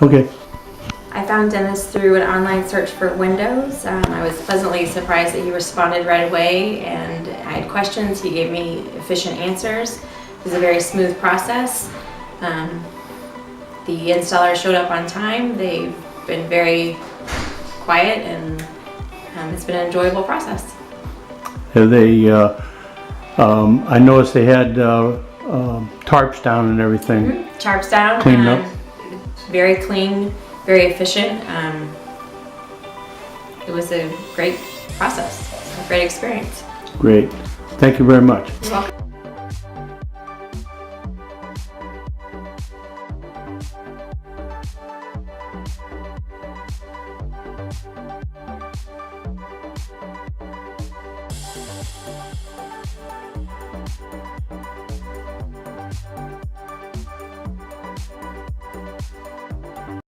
Okay. I found Dennis through an online search for Windows. I was pleasantly surprised that he responded right away, and I had questions. He gave me efficient answers. It was a very smooth process. The installer showed up on time. They've been very quiet, and it's been an enjoyable process. Have they, I noticed they had tarps down and everything. Mm-hmm. Tarps down. Cleaned up. Very clean, very efficient. It was a great process, a great experience. Great. Thank you very much. You're welcome.